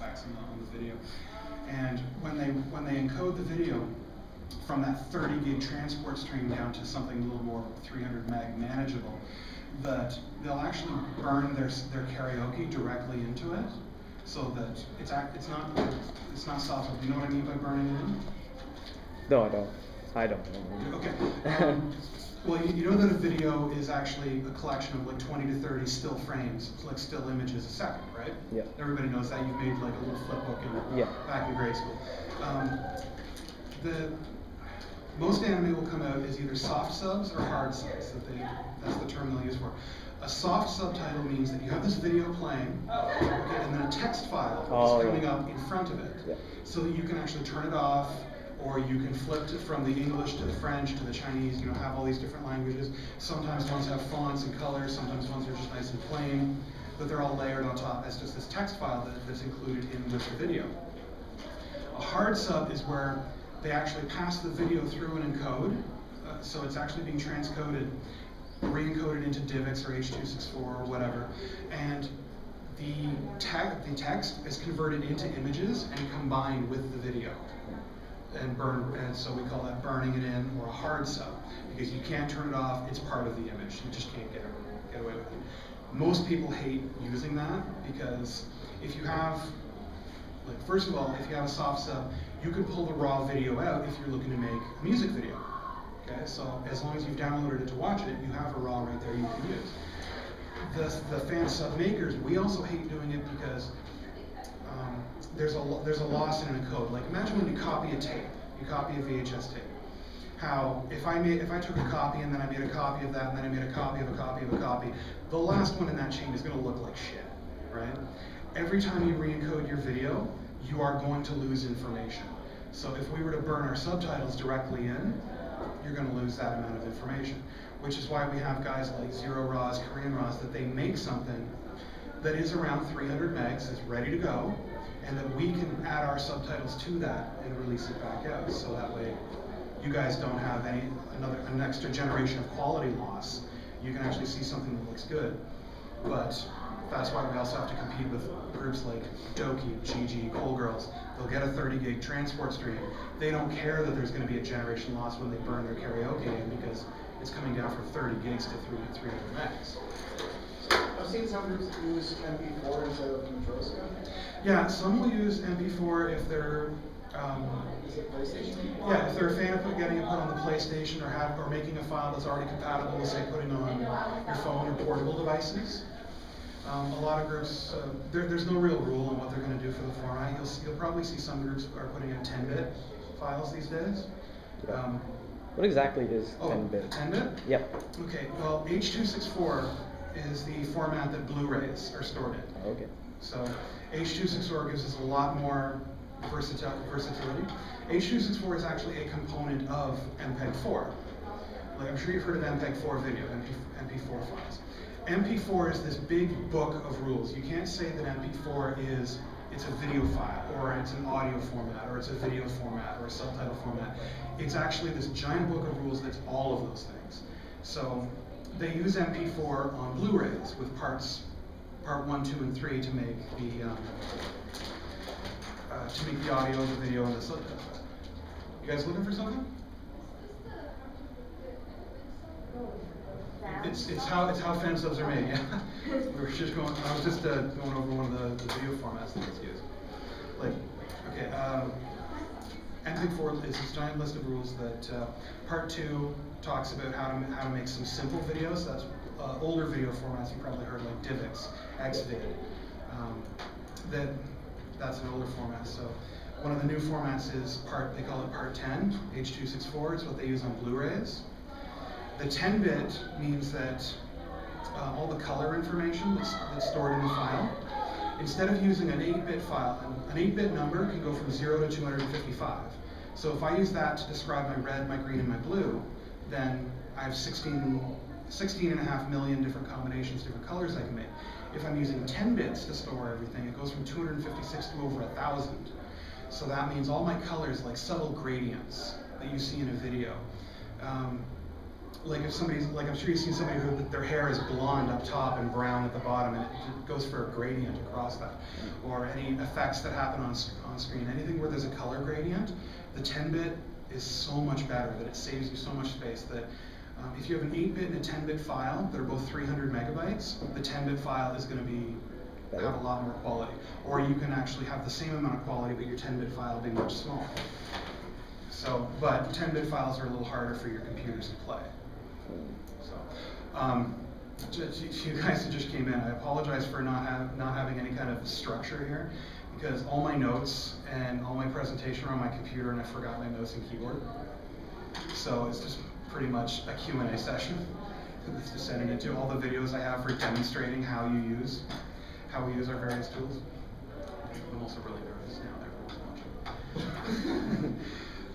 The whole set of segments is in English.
effects on the video. And when they encode the video from that 30 gig transport stream down to something a little more 300 meg manageable, that they'll actually burn their karaoke directly into it, so that it's not soft. You know what I mean by burning it in? No, I don't. Okay. Well, you know that a video is actually a collection of like 20 to 30 still frames, like still images a second, right? Yeah. Everybody knows that. You've made like a little flip book back in grade school. Most anime will come out as either soft subs or hard subs. That's the term they'll use for. A soft subtitle means that you have this video playing, okay, and then a text file is coming up in front of it, so that you can actually turn it off, or you can flip it from the English to the French to the Chinese. You know, have all these different languages. Sometimes ones have fonts and colors. Sometimes ones are just nice and plain, but they're all layered on top as just this text file that's included in with the video. A hard sub is where they actually pass the video through an encode, so it's actually being transcoded, re-encoded into DivX or H.264 or whatever, and the text is converted into images and combined with the video, and so we call that burning it in, or a hard sub, because you can't turn it off. It's part of the image. You just can't get away with it. Most people hate using that because if you have, like, first of all, if you have a soft sub, you can pull the raw video out if you're looking to make a music video. Okay, so as long as you've downloaded it to watch it, you have a raw right there you can use. The Fansub makers, we also hate doing it because there's a loss in a code. Like, imagine when you copy a tape, you copy a VHS tape. How if I took a copy and then I made a copy of that and then I made a copy of a copy of a copy, the last one in that chain is going to look like shit, right? Every time you re-encode your video, you are going to lose information. So if we were to burn our subtitles directly in, you're going to lose that amount of information, which is why we have guys like Zero Raws, Korean Raws, that they make something that is around 300 megs, that's ready to go, and that we can add our subtitles to that and release it back out. So that way, you guys don't have an extra generation of quality loss. You can actually see something that looks good. But that's why we also have to compete with groups like Doki, GG, Cool Girls. They'll get a 30 gig transport stream. They don't care that there's going to be a generation loss when they burn their karaoke in, because it's coming down from 30 gigs to 300 megs. I've seen some groups use MP4 instead of Naru2u. Yeah, some will use MP4 if they're Is it PlayStation? yeah, if they're a fan of getting it put on the PlayStation, or making a file that's already compatible with, say, putting on your phone or portable devices. A lot of groups, there's no real rule on what they're going to do for the format. You'll probably see some groups are putting in 10-bit files these days. What exactly is 10-bit? 10-bit? Yep. Okay, well, H.264 is the format that Blu-rays are stored in. Okay. So H.264 gives us a lot more versatility. H.264 is actually a component of MPEG-4. Like, I'm sure you've heard of MPEG-4 video, MP4 files. MP4 is this big book of rules. You can't say that MP4 it's a video file, or it's an audio format, or it's a video format, or a subtitle format. It's actually this giant book of rules that's all of those things. So they use MP4 on Blu-rays with part 1, 2, and 3 to make the audio, the video, and the subtitles. You guys looking for something? It's how Fansubs are made. Yeah, I was just going over one of the video formats that it's used. Like, okay, MPEG-4 is this giant list of rules that part 2 talks about how to make some simple videos. That's older video formats you probably heard, like DivX, XVid. That's an older format. So one of the new formats is they call it part 10, H.264. It's what they use on Blu-rays. The 10-bit means that all the color information that's stored in the file, instead of using an 8-bit file, an 8-bit number can go from 0 to 255. So if I use that to describe my red, my green, and my blue, then I have 16.5 million different combinations, different colors I can make. If I'm using 10 bits to store everything, it goes from 256 to over 1,000. So that means all my colors, like subtle gradients that you see in a video. like if somebody's, like I'm sure you've seen somebody who their hair is blonde up top and brown at the bottom, and it goes for a gradient across that. Or any effects that happen on screen, anything where there's a color gradient, the 10-bit is so much better that it saves you so much space that if you have an 8-bit and a 10-bit file that are both 300 megabytes, the 10-bit file is going to have a lot more quality. Or you can actually have the same amount of quality, but your 10-bit file being much smaller. So, but 10-bit files are a little harder for your computers to play. So, you guys who just came in, I apologize for not having any kind of structure here, because all my notes and all my presentation are on my computer, and I forgot my mouse and keyboard. So it's just pretty much a Q&A session. It's just sending it to all the videos I have for demonstrating how we use our various tools. I'm also really nervous now. Everyone's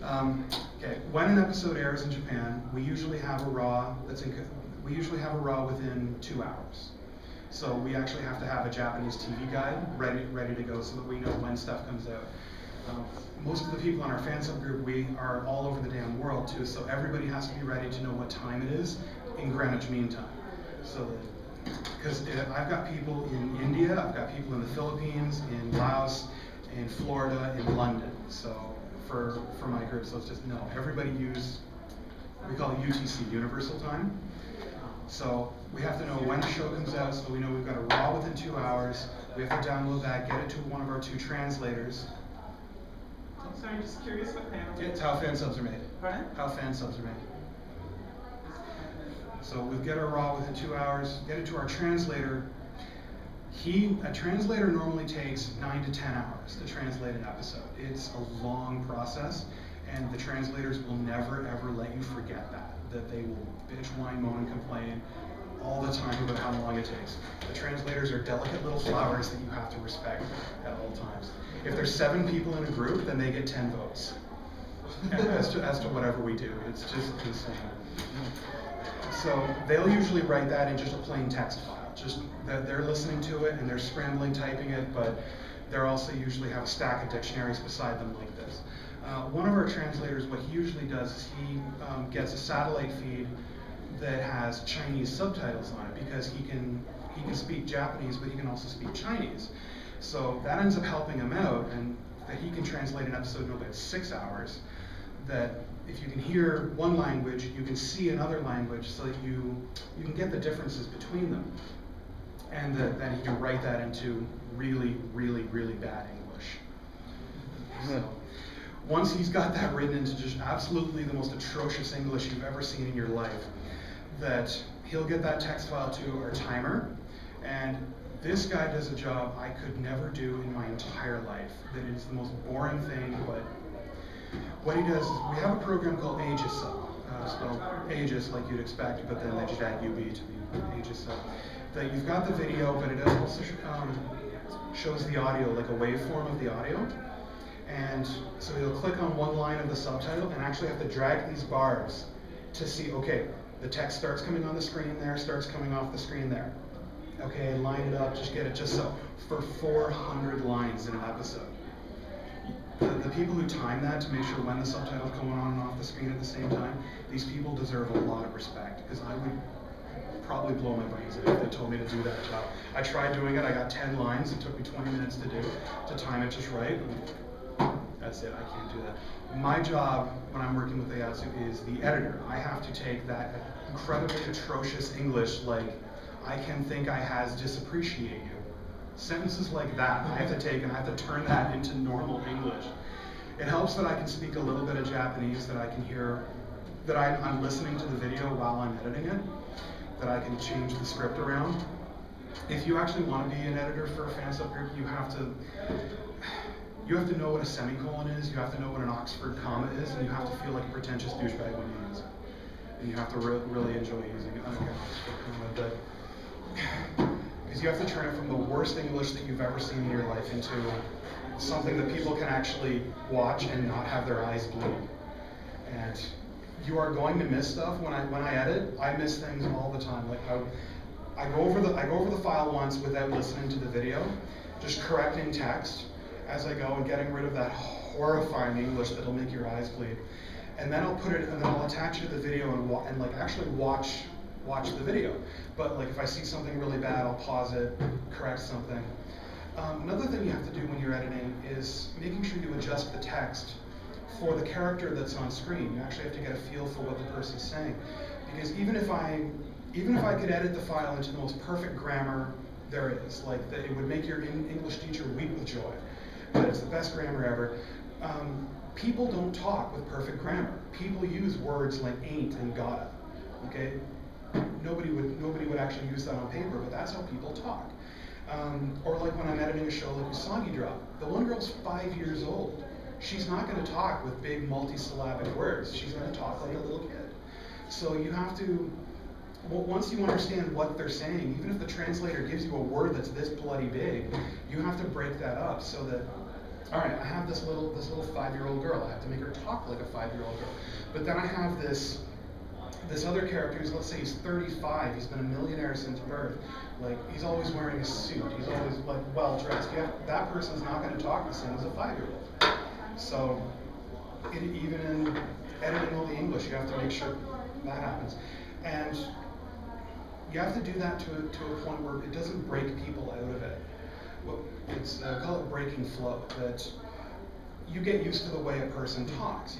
watching. Okay, when an episode airs in Japan, we usually have a RAW within 2 hours. So we actually have to have a Japanese TV guide ready to go so that we know when stuff comes out. Most of the people in our Fansub group, we are all over the damn world too, so everybody has to be ready to know what time it is in Greenwich Mean Time. So because I've got people in India, I've got people in the Philippines, in Laos, in Florida, in London. So for my group, so it's just no, everybody we call it UTC, Universal Time. So we have to know when the show comes out, so we know we've got a RAW within 2 hours. We have to download that, get it to one of our 2 translators. I'm sorry, just curious what fan. It's how Fansubs are made. Pardon? How Fansubs are made. So we get our RAW within 2 hours, get it to our translator. A translator normally takes 9 to 10 hours to translate an episode. It's a long process, and the translators will never ever let you forget that they will bitch, whine, moan, and complain all the time about how long it takes. The translators are delicate little flowers that you have to respect at all times. If there's 7 people in a group, then they get 10 votes. as to whatever we do. It's just insane. So they'll usually write that in just a plain text file. Just that they're listening to it and they're scrambling typing it, but they're also usually have a stack of dictionaries beside them like this. One of our translators, what he usually does is he gets a satellite feed that has Chinese subtitles on it, because he can speak Japanese, but he can also speak Chinese. So that ends up helping him out, and that he can translate an episode in about 6 hours. That if you can hear one language, you can see another language, so that you can get the differences between them. And then he can write that into really, really, really bad English. So once he's got that written into just absolutely the most atrocious English you've ever seen in your life, that he'll get that text file to our timer, and this guy does a job I could never do in my entire life. That is the most boring thing, but what he does is, we have a program called Aegis Sub, spelled Aegis like you'd expect, but then they just add UB to be Aegis Sub. That you've got the video, but it also shows the audio, like a waveform of the audio. And so you'll click on one line of the subtitle and actually have to drag these bars to see, okay, the text starts coming on the screen there, starts coming off the screen there. Okay, line it up, just get it just so. For 400 lines in an episode. The people who time that to make sure when the subtitle's going on and off the screen at the same time, these people deserve a lot of respect, because I would probably blow my brains out if they told me to do that job. I tried doing it, I got 10 lines, it took me 20 minutes to do, to time it just right. That's it, I can't do that. My job when I'm working with Naru2u is the editor. I have to take that incredibly atrocious English, like, I can think I has disappreciate you. Sentences like that, I have to take and I have to turn that into normal English. It helps that I can speak a little bit of Japanese, that I can hear, that I'm listening to the video while I'm editing it, that I can change the script around. If you actually want to be an editor for a Fansub group, you have to know what a semicolon is, you have to know what an Oxford comma is, and you have to feel like a pretentious douchebag when you use it. And you have to really enjoy using it. Okay, Oxford comma, but because you have to turn it from the worst English that you've ever seen in your life into something that people can actually watch and not have their eyes bleed. And you are going to miss stuff. When I edit, I miss things all the time. Like I go over the file once without listening to the video, just correcting text as I go and getting rid of that horrifying English that'll make your eyes bleed. and then I'll put it, and then I'll attach it to the video and like actually watch the video. But like if I see something really bad, I'll pause it, correct something. Another thing you have to do when you're editing is making sure you adjust the text for the character that's on screen. You actually have to get a feel for what the person's saying, because even if I could edit the file into the most perfect grammar there is, like it would make your English teacher weep with joy, but it's the best grammar ever. People don't talk with perfect grammar. People use words like ain't and gotta. Okay, nobody would actually use that on paper, but that's how people talk. Or like when I'm editing a show like Usagi Drop, the one girl's 5 years old. She's not going to talk with big multi-syllabic words. She's going to talk like a little kid. So you have to, once you understand what they're saying, even if the translator gives you a word that's this bloody big, you have to break that up so that, all right, I have this little 5-year-old girl. I have to make her talk like a 5-year-old girl. But then I have this other character who's, let's say he's 35, he's been a millionaire since birth. Like, he's always wearing a suit, he's always like well dressed. That person's not going to talk the same as a 5-year-old. So, even in editing all the English, you have to make sure that happens. And you have to do that to a point where it doesn't break people out of it. Well, I call it breaking flow, that you get used to the way a person talks.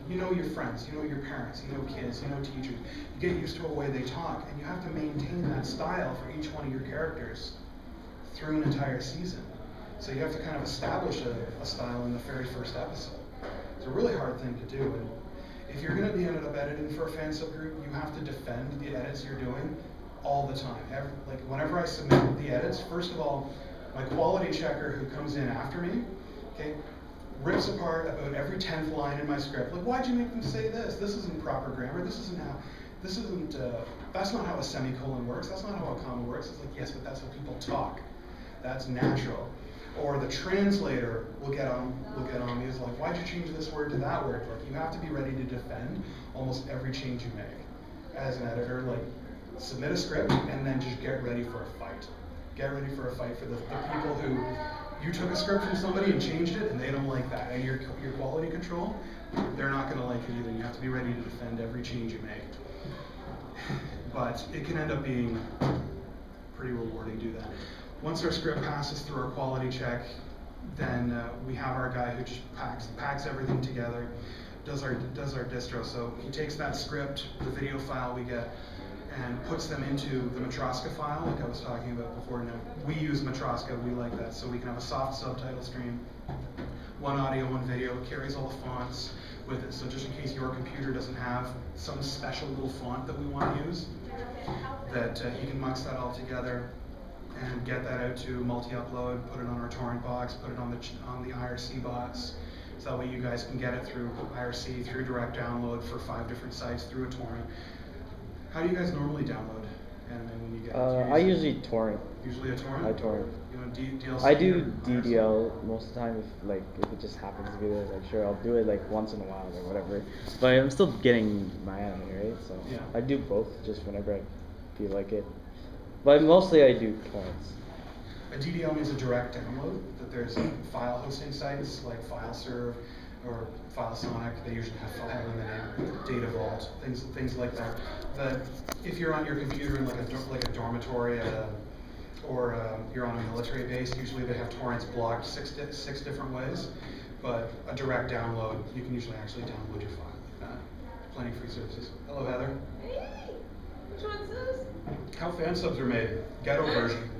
You know your friends, you know your parents, you know kids, you know teachers. You get used to a way they talk, and you have to maintain that style for each one of your characters through an entire season. So you have to kind of establish a style in the very first episode. It's a really hard thing to do, and if you're going to be ended up editing for a fan subgroup, you have to defend the edits you're doing all the time. Like whenever I submit the edits, first of all, my quality checker who comes in after me, okay, rips apart about every 10th line in my script. Like, why'd you make them say this? This isn't proper grammar. That's not how a semicolon works. That's not how a comma works. It's like, yes, but that's how people talk. That's natural. Or the translator will get on me. Is like, why'd you change this word to that word? Like, you have to be ready to defend almost every change you make. As an editor, like, submit a script and then just get ready for a fight. Get ready for a fight for the people who you took a script from somebody and changed it and they don't like that. And your quality control, they're not going to like it either. You have to be ready to defend every change you make. But it can end up being pretty rewarding to do that. Once our script passes through our quality check, then we have our guy who just packs everything together, does our distro. So he takes that script, the video file we get, and puts them into the Matroska file, like I was talking about before. Now, we use Matroska, we like that, so we can have a soft subtitle stream, one audio, one video, carries all the fonts with it. So just in case your computer doesn't have some special little font that we want to use, that he can mux that all together and get that out to multi-upload, put it on our torrent box, put it on the IRC box, so that way you guys can get it through IRC, through direct download for 5 different sites, through a torrent. How do you guys normally download anime when you get it? I usually torrent. Usually a torrent? I torrent. You know, DLC? I do DDL most of the time if it just happens to be there. Like, sure, I'll do it like once in a while or whatever. But I'm still getting my anime, right? So yeah. I do both just whenever I feel like it. But mostly I do torrents. A DDL means a direct download, that there's file hosting sites like FileServe or FileSonic. They usually have file in the name, Data Vault, things like that. That if you're on your computer in like a dormitory or you're on a military base, usually they have torrents blocked six different ways. But a direct download, you can usually actually download your file. Plenty of free services. Hello, Heather. Hey, which one's this? How fan subs are made. Ghetto version.